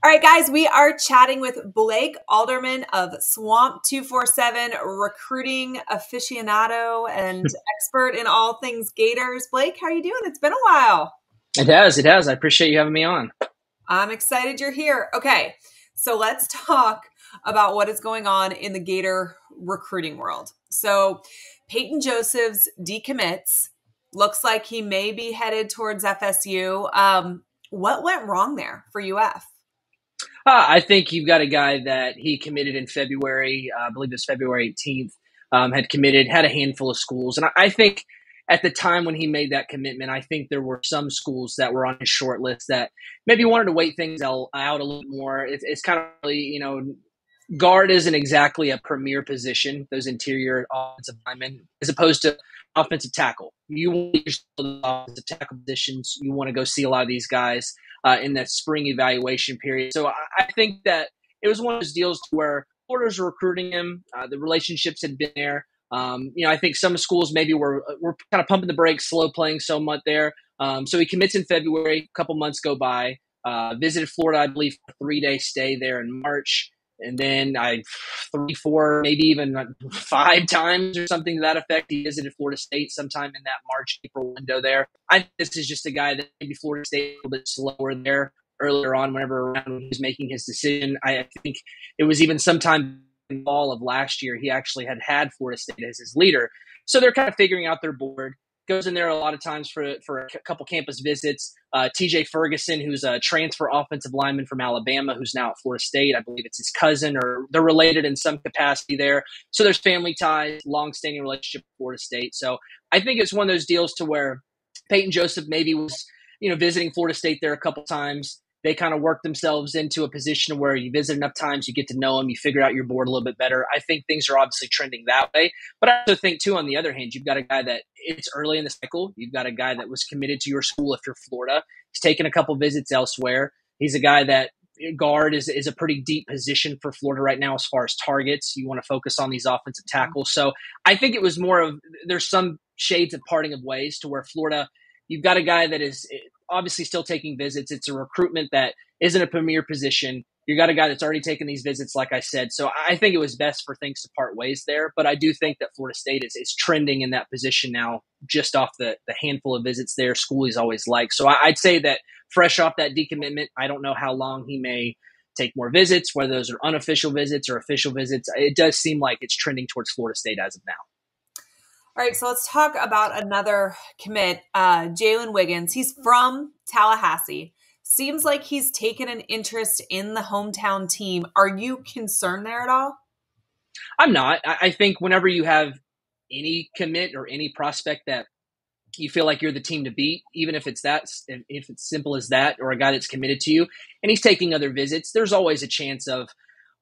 All right, guys, we are chatting with Blake Alderman of Swamp 247, recruiting aficionado and expert in all things Gators. Blake, how are you doing? It's been a while. It has. I appreciate you having me on. I'm excited you're here. Okay, so let's talk about what is going on in the Gator recruiting world. So Payton Joseph's decommits. Looks like he may be headed towards FSU. What went wrong there for UF? I think you've got a guy that he committed in February, I believe it was February 18th, had a handful of schools. And I think at the time when he made that commitment, I think there were some schools that were on his short list that maybe wanted to wait things out a little more. It's kind of really, guard isn't exactly a premier position, those interior offensive linemen, as opposed to offensive tackle. You want your offensive tackle positions. You want to go see a lot of these guys in that spring evaluation period. So I think that it was one of those deals where Florida's recruiting him. The relationships had been there. I think some schools maybe were kind of pumping the brakes, slow playing so much there. So he commits in February. A couple months go by. Visited Florida, I believe, for a 3-day stay there in March. And then 3, 4, maybe even 5 times or something to that effect. He visited Florida State sometime in that March, April window there. I think this is just a guy that maybe Florida State a little bit slower there earlier on whenever he was making his decision. I think it was even sometime in the fall of last year, he actually had Florida State as his leader. So they're kind of figuring out their board. Goes in there a lot of times for a couple campus visits. TJ Ferguson, who's a transfer offensive lineman from Alabama, who's now at Florida State. I believe it's his cousin, or they're related in some capacity there. So there's family ties, long-standing relationship with Florida State. So I think it's one of those deals to where Payton Joseph maybe was, visiting Florida State there a couple times. They kind of work themselves into a position where you visit enough times, you get to know them, you figure out your board a little bit better. I think things are obviously trending that way. But I also think, too, on the other hand, you've got a guy that it's early in the cycle. You've got a guy that was committed to your school if you're Florida. He's taken a couple visits elsewhere. He's a guy that guard is a pretty deep position for Florida right now as far as targets. You want to focus on these offensive tackles. So I think it was more of there's some shades of parting of ways to where Florida, you've got a guy that is obviously still taking visits. It's a recruitment that isn't a premier position. You got a guy that's already taken these visits, like I said. So I think it was best for things to part ways there. But I do think that Florida State is trending in that position now, just off the handful of visits there. Schoolie's always liked. So I'd say that fresh off that decommitment, I don't know how long he may take more visits, whether those are unofficial visits or official visits. It does seem like it's trending towards Florida State as of now. All right, so let's talk about another commit, Jaylen Wiggins. He's from Tallahassee. Seems like he's taken an interest in the hometown team. Are you concerned there at all? I'm not. I think whenever you have any commit or any prospect that you feel like you're the team to beat, even if it's simple as that, or a guy that's committed to you, and he's taking other visits, there's always a chance of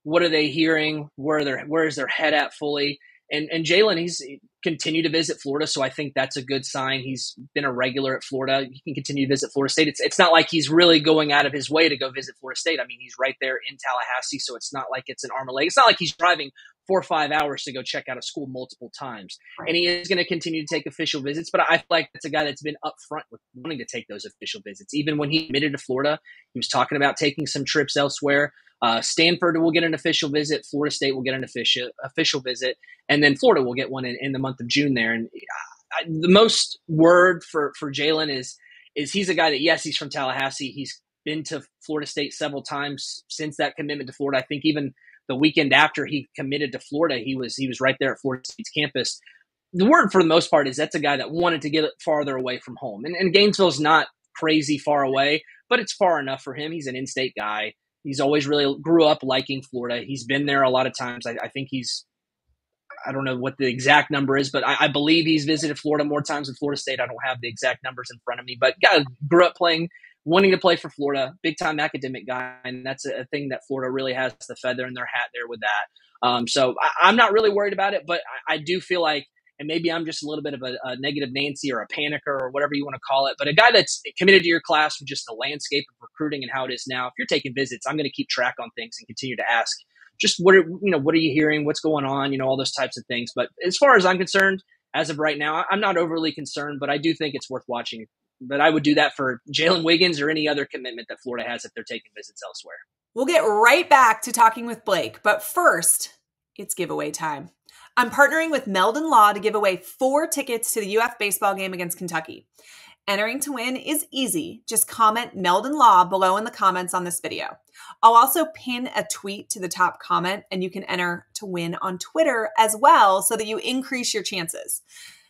what are they hearing, where is their head at fully. And Jaylen, he's continued to visit Florida, so I think that's a good sign. He's been a regular at Florida. He can continue to visit Florida State. It's not like he's really going out of his way to go visit Florida State. I mean, he's right there in Tallahassee, so it's not like it's an arm and leg. It's not like he's driving 4 or 5 hours to go check out a school multiple times. Right. And he is going to continue to take official visits, but I feel like that's a guy that's been upfront with wanting to take those official visits. Even when he admitted to Florida, he was talking about taking some trips elsewhere. Stanford will get an official visit. Florida State will get an official visit. And then Florida will get one in the month of June there. And the most word for Jaylen is he's a guy that, yes, he's from Tallahassee. He's been to Florida State several times since that commitment to Florida. I think even the weekend after he committed to Florida, he was right there at Florida State's campus. The word for the most part is that's a guy that wanted to get farther away from home. And Gainesville's not crazy far away, but it's far enough for him. He's an in-state guy. He's always really grew up liking Florida. He's been there a lot of times. I think I don't know what the exact number is, but I believe he's visited Florida more times than Florida State. I don't have the exact numbers in front of me, but guy grew up wanting to play for Florida, big time academic guy. And that's a thing that Florida really has the feather in their hat there with that. So I'm not really worried about it, but I do feel like, and maybe I'm just a little bit of a negative Nancy or a panicker or whatever you want to call it, but a guy that's committed to your class with just the landscape of recruiting and how it is now. If you're taking visits, I'm going to keep track on things and continue to ask just what are you hearing? What's going on? All those types of things. But as far as I'm concerned, as of right now, I'm not overly concerned, but I do think it's worth watching. But I would do that for Jaylen Wiggins or any other commitment that Florida has if they're taking visits elsewhere. We'll get right back to talking with Blake, but first, it's giveaway time. I'm partnering with Meldon Law to give away 4 tickets to the UF baseball game against Kentucky. Entering to win is easy. Just comment Meldon Law below in the comments on this video. I'll also pin a tweet to the top comment, and you can enter to win on Twitter as well so that you increase your chances.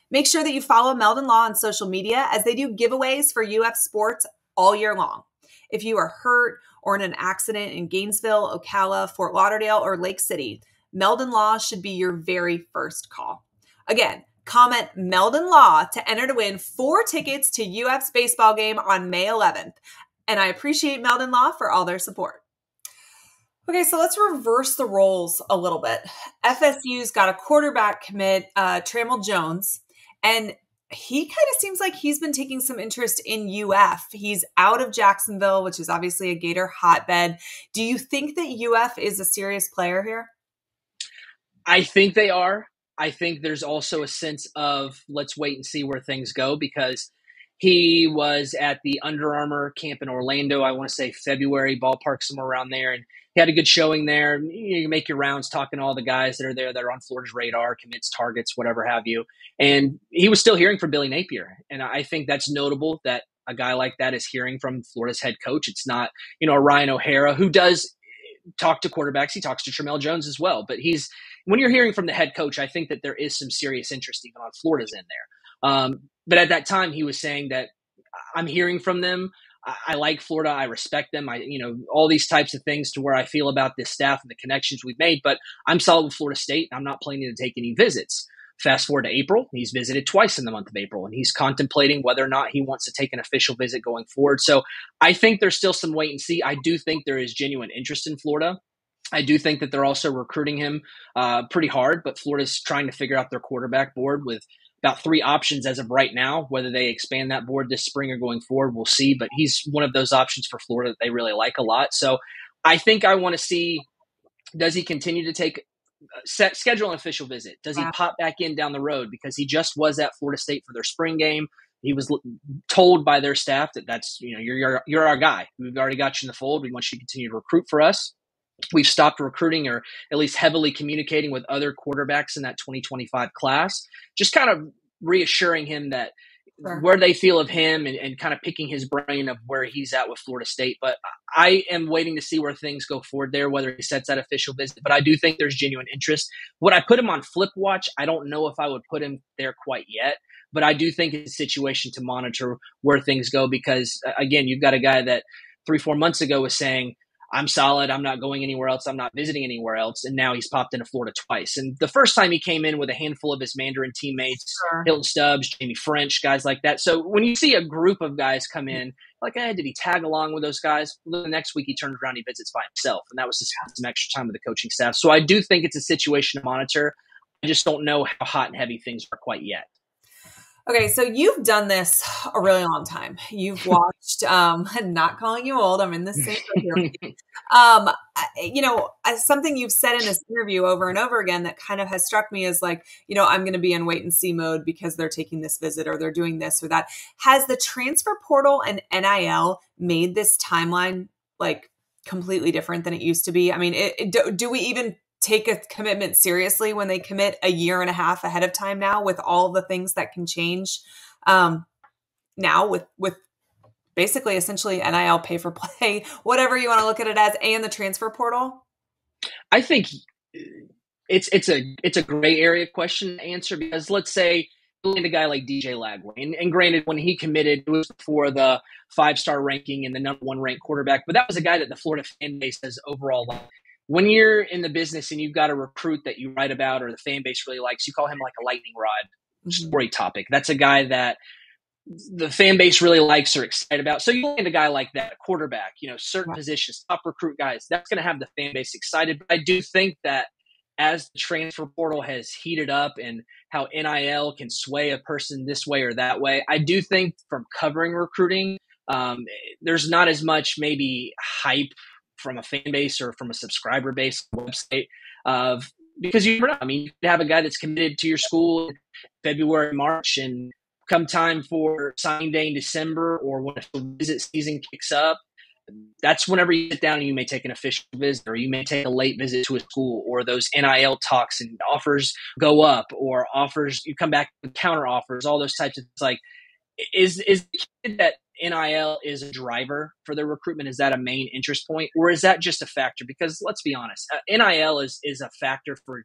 Make sure that you follow Meldon Law on social media as they do giveaways for UF sports all year long. If you are hurt or in an accident in Gainesville, Ocala, Fort Lauderdale, or Lake City, Meldon Law should be your very first call. Again, comment Meldon Law to enter to win 4 tickets to UF's baseball game on May 11th. And I appreciate Meldon Law for all their support. Okay, so let's reverse the roles a little bit. FSU's got a quarterback commit, Tramel Jones, and he kind of seems like he's been taking some interest in UF. He's out of Jacksonville, which is obviously a Gator hotbed. Do you think that UF is a serious player here? I think they are. I think there's also a sense of let's wait and see where things go, because he was at the Under Armour camp in Orlando, I want to say February, ballpark, somewhere around there. And he had a good showing there. You make your rounds talking to all the guys that are there that are on Florida's radar, commits, targets, whatever have you. And he was still hearing from Billy Napier. And I think that's notable that a guy like that is hearing from Florida's head coach. It's not, a Ryan O'Hara who does talk to quarterbacks. He talks to Tramel Jones as well. But when you're hearing from the head coach, I think that there is some serious interest even on Florida's end there. But at that time, he was saying that I'm hearing from them. I like Florida. I respect them. All these types of things to where I feel about this staff and the connections we've made. But I'm solid with Florida State. I'm not planning to take any visits. Fast forward to April, he's visited twice in the month of April, and he's contemplating whether or not he wants to take an official visit going forward. So I think there's still some wait and see. I do think there is genuine interest in Florida. I do think that they're also recruiting him pretty hard, but Florida's trying to figure out their quarterback board with about 3 options as of right now. Whether they expand that board this spring or going forward, we'll see. But he's one of those options for Florida that they really like a lot. So I think I want to see, does he continue to schedule an official visit? Does he pop back in down the road? Because he just was at Florida State for their spring game. He was told by their staff that's you're our guy. We've already got you in the fold. We want you to continue to recruit for us. We've stopped recruiting, or at least heavily communicating with other quarterbacks in that 2025 class, just kind of reassuring him that where they feel of him and kind of picking his brain of where he's at with Florida State. But I am waiting to see where things go forward there, whether he sets that official visit. But I do think there's genuine interest. Would I put him on flip watch? I don't know if I would put him there quite yet. But I do think it's a situation to monitor where things go, because, again, you've got a guy that 3-4 months ago was saying, I'm solid. I'm not going anywhere else. I'm not visiting anywhere else. And now he's popped into Florida twice. And the first time he came in with a handful of his Mandarin teammates, Hilton Stubbs, Jamie French, guys like that. So when you see a group of guys come in, like, did he tag along with those guys? Well, the next week he turns around, he visits by himself. And that was just some extra time with the coaching staff. So I do think it's a situation to monitor. I just don't know how hot and heavy things are quite yet. Okay, so you've done this a really long time. You've watched, I'm not calling you old, I'm in the same here. Something you've said in this interview over and over again that kind of has struck me as like, I'm going to be in wait and see mode because they're taking this visit or they're doing this or that. Has the transfer portal and NIL made this timeline like completely different than it used to be? I mean, do we even take a commitment seriously when they commit a year and a half ahead of time now, with all the things that can change now with basically essentially NIL pay for play, whatever you want to look at it as, and the transfer portal? I think it's a gray area question to answer, because let's say you land a guy like DJ Lagway, and granted, when he committed, it was before the 5-star ranking and the number 1 ranked quarterback, but that was a guy that the Florida fan base has overall liked. When you're in the business and you've got a recruit that you write about or the fan base really likes, you call him like a lightning rod story topic. That's a guy that the fan base really likes or excited about. So you land a guy like that, a quarterback, certain positions, top recruit guys, that's going to have the fan base excited. But I do think that as the transfer portal has heated up and how NIL can sway a person this way or that way, I do think from covering recruiting, there's not as much maybe hype from a fan base or from a subscriber base website because you could have a guy that's committed to your school in February, March, and come time for signing day in December or when a visit season kicks up, that's whenever you sit down and you may take an official visit, or you may take a late visit to a school, or those NIL talks and offers go up, or offers, you come back with counter offers, all those types of things. Like, is the kid that NIL is a driver for their recruitment? Is that a main interest point, or is that just a factor? Because let's be honest, NIL is a factor for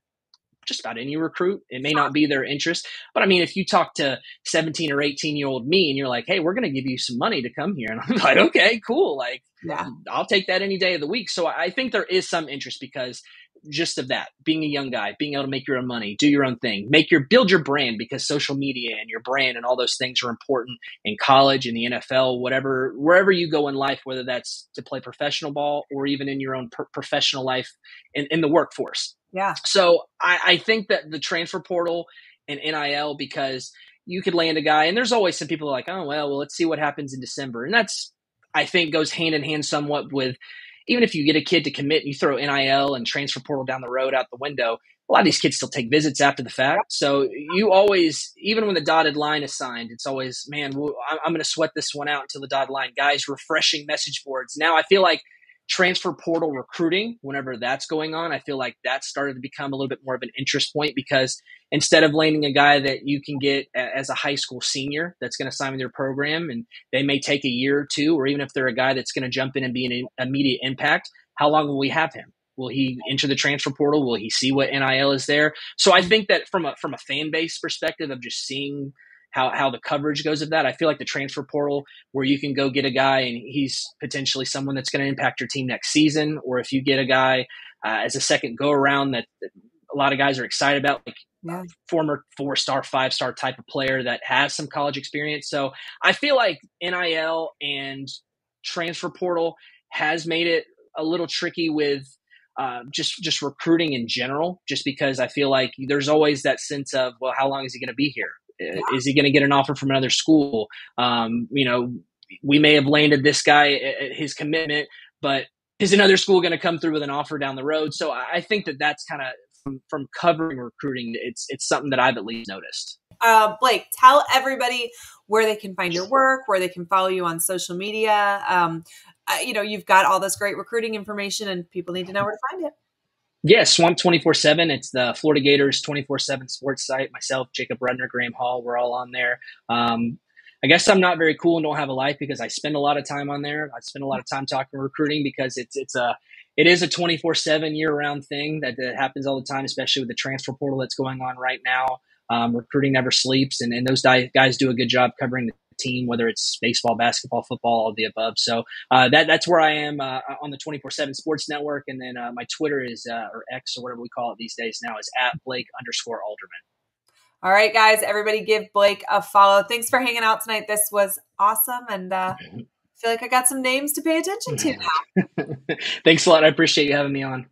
just about any recruit. It may not be their interest, but I mean, if you talk to 17 or 18-year-old me and you're like, hey, we're going to give you some money to come here. And I'm like, okay, cool. Like, Yeah. I'll take that any day of the week. So I think there is some interest because just of that, being a young guy, being able to make your own money, do your own thing, build your brand, because social media and your brand and all those things are important in college, in the NFL, whatever, wherever you go in life, whether that's to play professional ball or even in your own professional life in the workforce. Yeah. So I think that the transfer portal and NIL, because you could land a guy, and there's always some people like, oh, well, let's see what happens in December. And that's, I think, goes hand in hand somewhat with, even if you get a kid to commit and you throw NIL and transfer portal down the road out the window, a lot of these kids still take visits after the fact. So you always, even when the dotted line is signed, it's always, man, I'm going to sweat this one out until the dotted line. Guys, refreshing message boards. Now I feel like transfer portal recruiting, whenever that's going on, I feel like that started to become a little bit more of an interest point, because instead of landing a guy that you can get as a high school senior that's going to sign with your program, and they may take a year or two, or even if they're a guy that's going to jump in and be an immediate impact, how long will we have him? Will he enter the transfer portal? Will he see what NIL is there? So I think that from a fan base perspective of just seeing how the coverage goes of that, I feel like the transfer portal, where you can go get a guy and he's potentially someone that's going to impact your team next season, or if you get a guy as a second go around that a lot of guys are excited about, like former 4-star, 5-star type of player that has some college experience. So I feel like NIL and transfer portal has made it a little tricky with just recruiting in general, just because I feel like there's always that sense of, well, how long is he going to be here? Is he going to get an offer from another school? We may have landed this guy at his commitment, but is another school going to come through with an offer down the road? So I think that that's kind of from covering recruiting, it's something that I've at least noticed. Blake, tell everybody where they can find your work, where they can follow you on social media. You've got all this great recruiting information, and people need to know where to find it. Yeah, Swamp 24/7. It's the Florida Gators 24/7 sports site. Myself, Jacob Rudner, Graham Hall, we're all on there. I guess I'm not very cool and don't have a life because I spend a lot of time on there. I spend a lot of time talking recruiting because it is a 24/7 year-round thing that happens all the time, especially with the transfer portal that's going on right now. Recruiting never sleeps, and those guys do a good job covering the team, whether it's baseball, basketball, football, all of the above. So that's where I am on the 24/7 Sports Network. And then my Twitter is, or X or whatever we call it these days now, is @Blake_Alderman. All right, guys, everybody give Blake a follow. Thanks for hanging out tonight. This was awesome. And I feel like I got some names to pay attention to now. Thanks a lot. I appreciate you having me on.